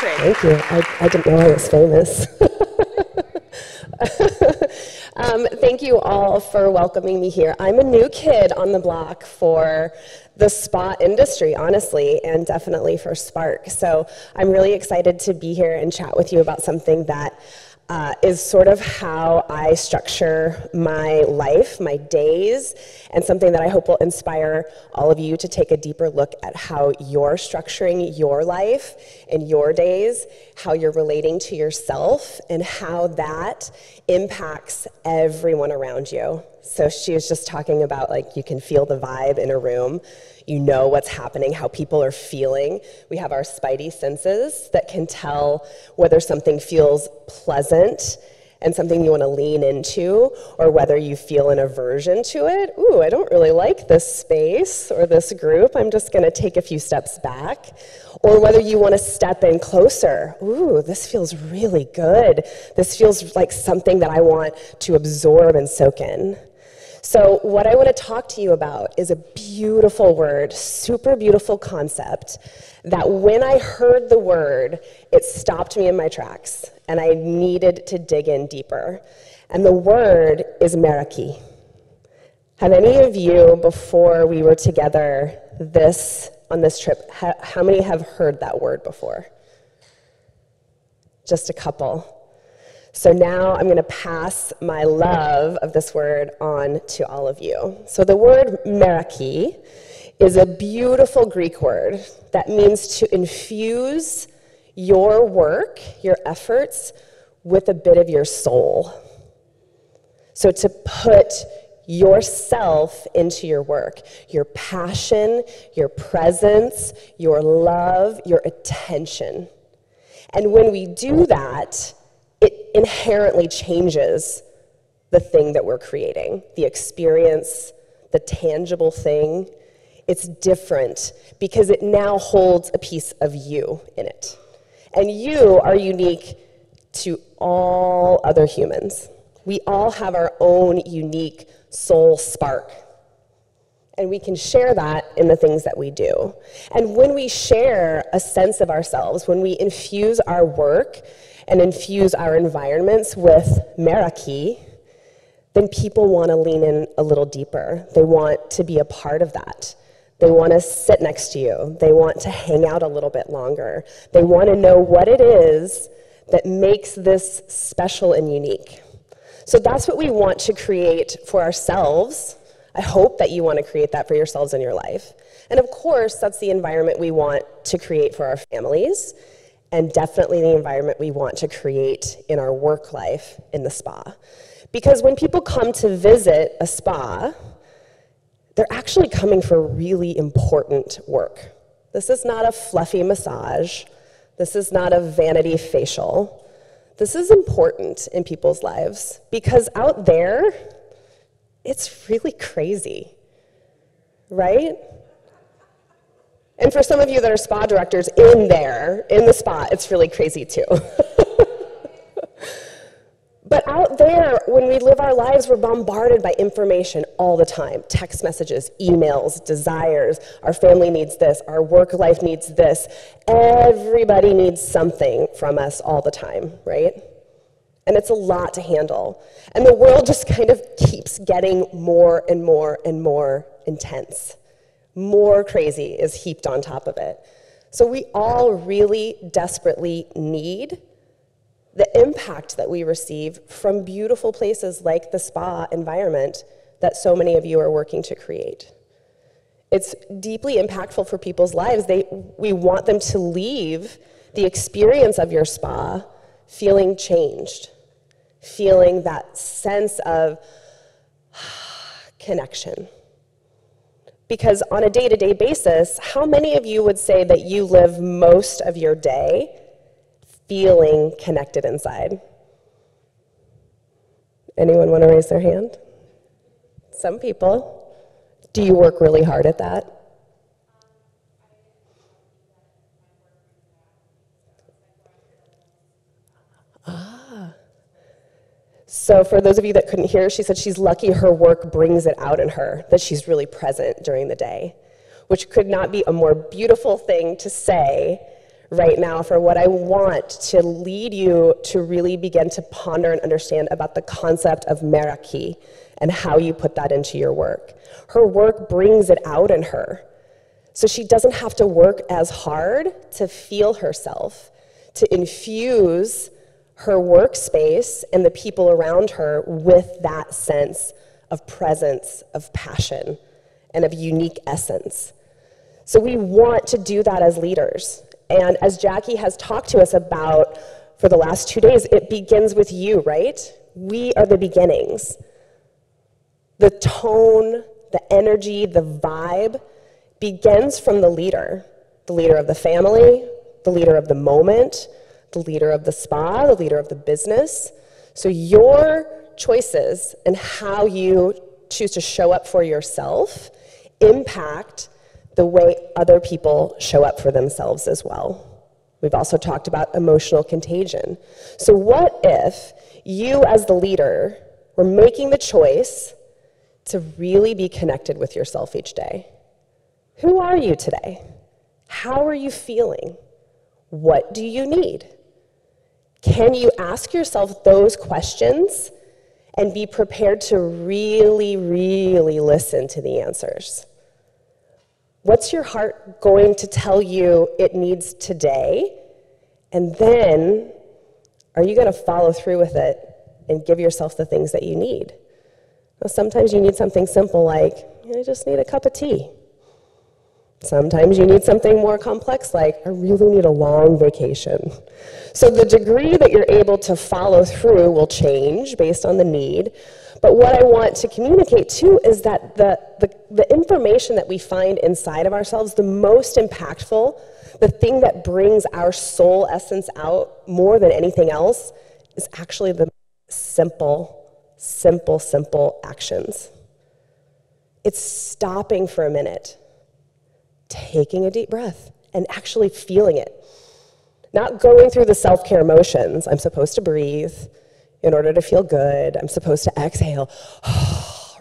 industry. Thank you. I didn't know I was famous. Thank you all for welcoming me here. I'm a new kid on the block for the spa industry, honestly, and definitely for Spark. So I'm really excited to be here and chat with you about something that is sort of how I structure my life, my days, and something that I hope will inspire all of you to take a deeper look at how you're structuring your life and your days, how you're relating to yourself, and how that impacts everyone around you. So she was just talking about, like, you can feel the vibe in a room. You know what's happening, how people are feeling. We have our spidey senses that can tell whether something feels pleasant and something you want to lean into, or whether you feel an aversion to it. Ooh, I don't really like this space or this group. I'm just going to take a few steps back. Or whether you want to step in closer. Ooh, this feels really good. This feels like something that I want to absorb and soak in. So what I want to talk to you about is a beautiful word, super beautiful concept, that when I heard the word, it stopped me in my tracks, and I needed to dig in deeper. And the word is Meraki. Have any of you, before we were together on this trip, how many have heard that word before? Just a couple. So now I'm going to pass my love of this word on to all of you. So the word Meraki is a beautiful Greek word that means to infuse your work, your efforts, with a bit of your soul. So to put yourself into your work, your passion, your presence, your love, your attention. And when we do that, it inherently changes the thing that we're creating, the experience, the tangible thing. It's different because it now holds a piece of you in it. And you are unique to all other humans. We all have our own unique soul spark. And we can share that in the things that we do. And when we share a sense of ourselves, when we infuse our work and infuse our environments with Meraki, then people want to lean in a little deeper. They want to be a part of that. They want to sit next to you. They want to hang out a little bit longer. They want to know what it is that makes this special and unique. So that's what we want to create for ourselves. I hope that you want to create that for yourselves in your life. And of course, that's the environment we want to create for our families, and definitely the environment we want to create in our work life in the spa. Because when people come to visit a spa, they're actually coming for really important work. This is not a fluffy massage. This is not a vanity facial. This is important in people's lives, because out there, it's really crazy, right? And for some of you that are spa directors in the spa, it's really crazy too. But out there, when we live our lives, we're bombarded by information all the time. Text messages, emails, desires. Our family needs this. Our work life needs this. Everybody needs something from us all the time, right? And it's a lot to handle. And the world just kind of keeps getting more and more and more intense. More crazy is heaped on top of it. So we all really desperately need the impact that we receive from beautiful places like the spa environment that so many of you are working to create. It's deeply impactful for people's lives. We want them to leave the experience of your spa feeling changed, feeling that sense of connection. Because on a day-to-day basis, how many of you would say that you live most of your day feeling connected inside? Anyone want to raise their hand? Some people. Do you work really hard at that? So for those of you that couldn't hear, she said she's lucky her work brings it out in her, that she's really present during the day, which could not be a more beautiful thing to say, right now for what I want to lead you to really begin to ponder and understand about the concept of Meraki and how you put that into your work. Her work brings it out in her. So she doesn't have to work as hard to feel herself, to infuse her workspace and the people around her with that sense of presence, of passion, and of unique essence. So we want to do that as leaders. And as Jackie has talked to us about for the last 2 days, it begins with you, right? We are the beginnings. The tone, the energy, the vibe begins from the leader of the family, the leader of the moment, the leader of the spa, the leader of the business. So your choices and how you choose to show up for yourself impact the way other people show up for themselves as well. We've also talked about emotional contagion. So what if you as the leader were making the choice to really be connected with yourself each day? Who are you today? How are you feeling? What do you need? Can you ask yourself those questions and be prepared to really, really listen to the answers? What's your heart going to tell you it needs today? And then, are you going to follow through with it and give yourself the things that you need? Now, sometimes you need something simple like, I just need a cup of tea. Sometimes you need something more complex like, I really need a long vacation. So the degree that you're able to follow through will change based on the need. But what I want to communicate too is that the information that we find inside of ourselves, the most impactful, the thing that brings our soul essence out more than anything else, is actually the simple actions. It's stopping for a minute, taking a deep breath, and actually feeling it. Not going through the self-care motions. I'm supposed to breathe in order to feel good. I'm supposed to exhale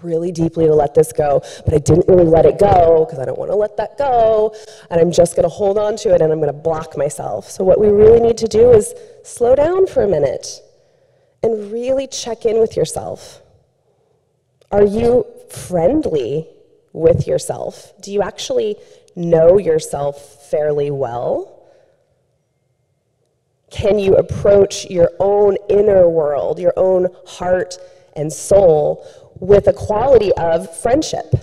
really deeply to let this go, but I didn't really let it go because I don't want to let that go, and I'm just going to hold on to it and I'm going to block myself. So what we really need to do is slow down for a minute and really check in with yourself. Are you friendly with yourself? Do you actually know yourself fairly well? Can you approach your own inner world, your own heart and soul, with a quality of friendship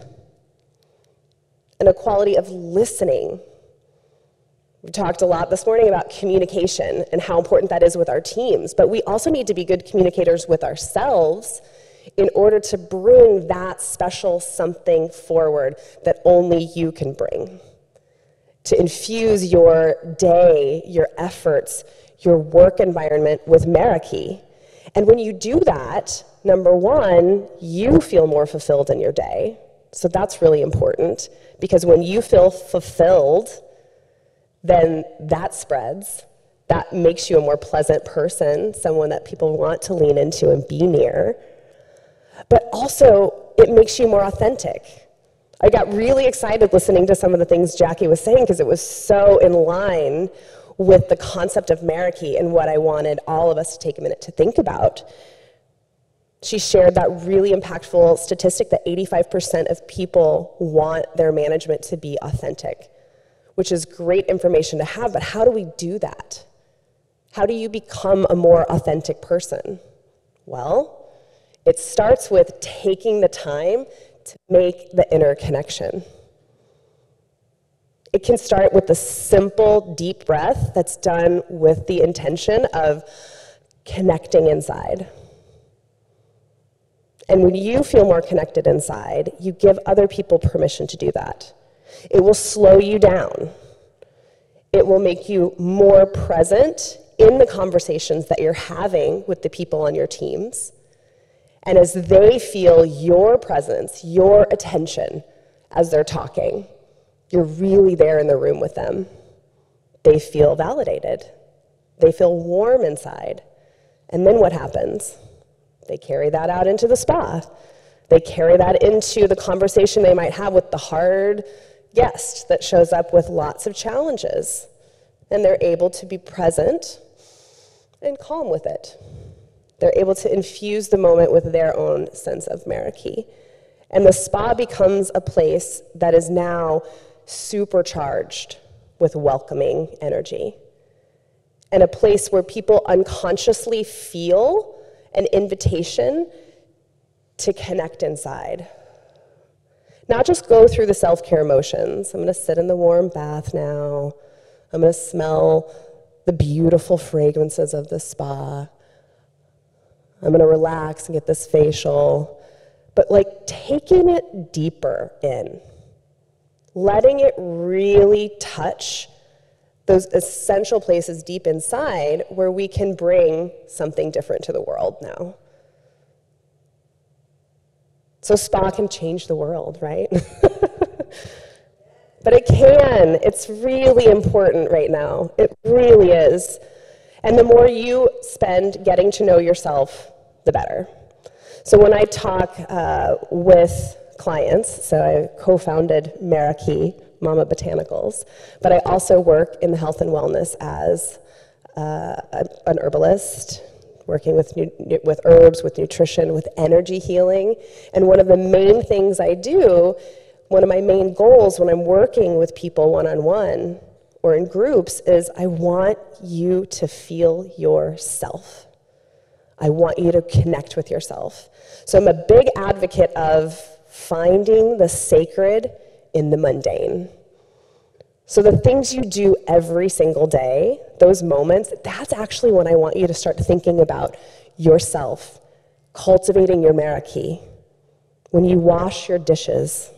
and a quality of listening? We talked a lot this morning about communication and how important that is with our teams, but we also need to be good communicators with ourselves in order to bring that special something forward that only you can bring. To infuse your day, your efforts, your work environment with Meraki. And when you do that, number one, you feel more fulfilled in your day. So that's really important, because when you feel fulfilled, then that spreads. That makes you a more pleasant person, someone that people want to lean into and be near. But also, it makes you more authentic. I got really excited listening to some of the things Jackie was saying because it was so in line with the concept of Meraki and what I wanted all of us to take a minute to think about. She shared that really impactful statistic that 85% of people want their management to be authentic, which is great information to have, but how do we do that? How do you become a more authentic person? Well, it starts with taking the time to make the inner connection. It can start with the simple, deep breath that's done with the intention of connecting inside. And when you feel more connected inside, you give other people permission to do that. It will slow you down. It will make you more present in the conversations that you're having with the people on your teams. And as they feel your presence, your attention as they're talking, you're really there in the room with them. They feel validated. They feel warm inside. And then what happens? They carry that out into the spa. They carry that into the conversation they might have with the hard guest that shows up with lots of challenges. and they're able to be present and calm with it. They're able to infuse the moment with their own sense of Meraki. And the spa becomes a place that is now supercharged with welcoming energy, and a place where people unconsciously feel an invitation to connect inside. Not just go through the self-care motions. I'm going to sit in the warm bath now. I'm going to smell the beautiful fragrances of the spa. I'm going to relax and get this facial. But like taking it deeper in, letting it really touch those essential places deep inside where we can bring something different to the world now. So spa can change the world, right? But it can. It's really important right now. It really is. And the more you spend getting to know yourself, the better. So when I talk with clients, so I co-founded Meraki, Mama Botanicals, but I also work in the health and wellness as an herbalist, working with herbs, with nutrition, with energy healing. And one of the main things I do, one of my main goals when I'm working with people one-on-one or in groups is I want you to feel yourself. I want you to connect with yourself. So I'm a big advocate of finding the sacred in the mundane. So the things you do every single day, those moments, that's actually when I want you to start thinking about yourself, cultivating your Meraki. When you wash your dishes,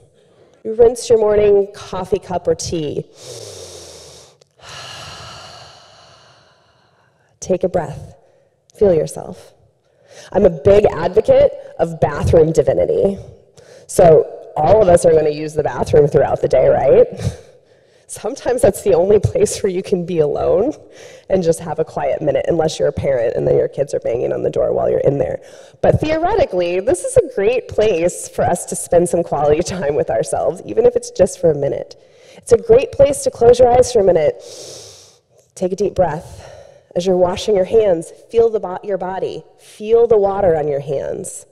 you rinse your morning coffee cup or tea. Take a breath. Feel yourself. I'm a big advocate of bathroom divinity. So all of us are going to use the bathroom throughout the day, right? Sometimes that's the only place where you can be alone and just have a quiet minute, unless you're a parent and then your kids are banging on the door while you're in there. But theoretically, this is a great place for us to spend some quality time with ourselves, even if it's just for a minute. It's a great place to close your eyes for a minute. Take a deep breath. As you're washing your hands, feel your body. Feel the water on your hands.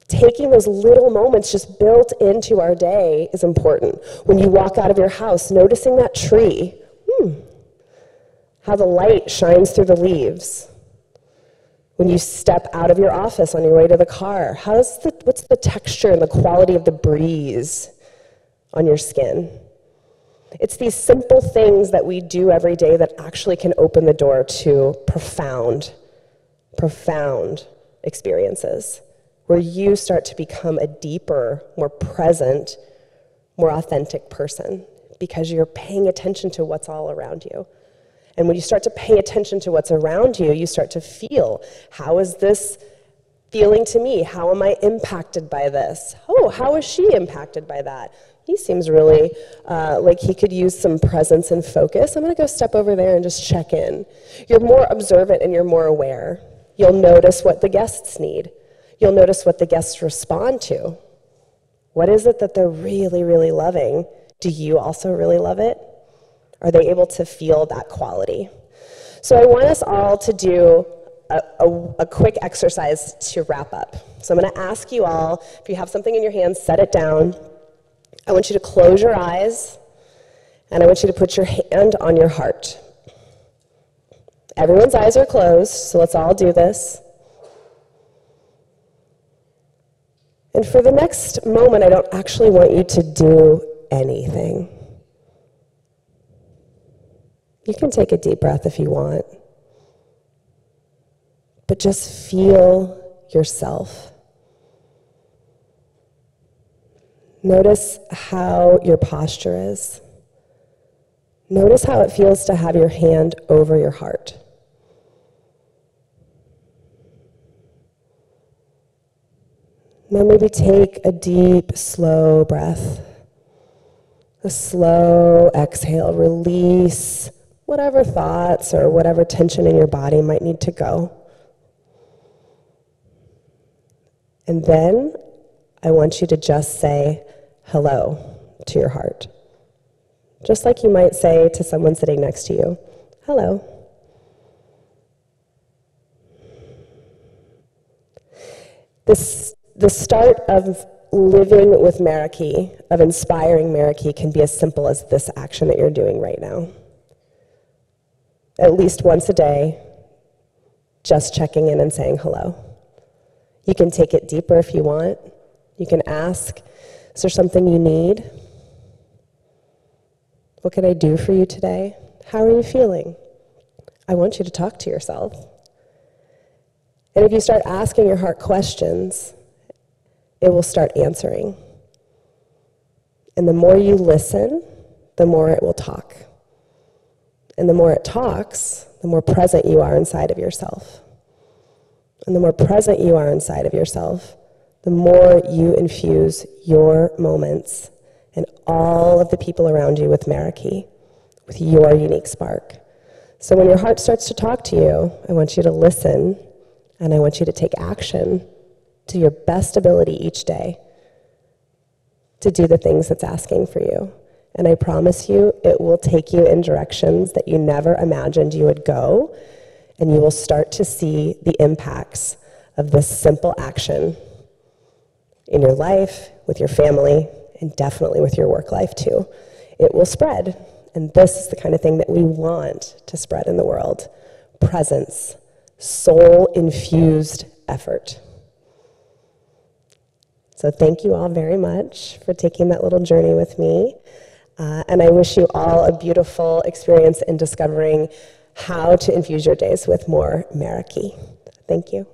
Taking those little moments just built into our day is important. When you walk out of your house, noticing that tree, how the light shines through the leaves. When you step out of your office on your way to the car, what's the texture and the quality of the breeze on your skin? It's these simple things that we do every day that actually can open the door to profound experiences, where you start to become a deeper, more present, more authentic person because you're paying attention to what's all around you. And when you start to pay attention to what's around you, you start to feel, how is this feeling to me? How am I impacted by this? Oh, how is she impacted by that? He seems really like he could use some presence and focus. I'm going to go step over there and just check in. You're more observant and you're more aware. You'll notice what the guests need. You'll notice what the guests respond to. What is it that they're really, really loving? Do you also really love it? Are they able to feel that quality? So I want us all to do a quick exercise to wrap up. So I'm going to ask you all, if you have something in your hands, set it down. I want you to close your eyes, and I want you to put your hand on your heart. Everyone's eyes are closed, so let's all do this. And for the next moment, I don't actually want you to do anything. You can take a deep breath if you want, but just feel yourself. Notice how your posture is. Notice how it feels to have your hand over your heart. Now maybe take a deep, slow breath. A slow exhale. Release whatever thoughts or whatever tension in your body might need to go. And then I want you to just say hello to your heart. just like you might say to someone sitting next to you, hello. The start of living with Meraki, of inspiring Meraki, can be as simple as this action that you're doing right now. At least once a day, just checking in and saying hello. You can take it deeper if you want. You can ask, is there something you need? What can I do for you today? How are you feeling? I want you to talk to yourself. And if you start asking your heart questions, it will start answering. And the more you listen, the more it will talk. And the more it talks, the more present you are inside of yourself. And the more present you are inside of yourself, the more you infuse your moments and all of the people around you with Meraki, with your unique spark. So when your heart starts to talk to you, I want you to listen, and I want you to take action to your best ability each day to do the things it's asking for you. And I promise you, it will take you in directions that you never imagined you would go, and you will start to see the impacts of this simple action in your life, with your family, and definitely with your work life too. It will spread, and this is the kind of thing that we want to spread in the world. Presence, soul-infused effort. So thank you all very much for taking that little journey with me. And I wish you all a beautiful experience in discovering how to infuse your days with more Meraki. Thank you.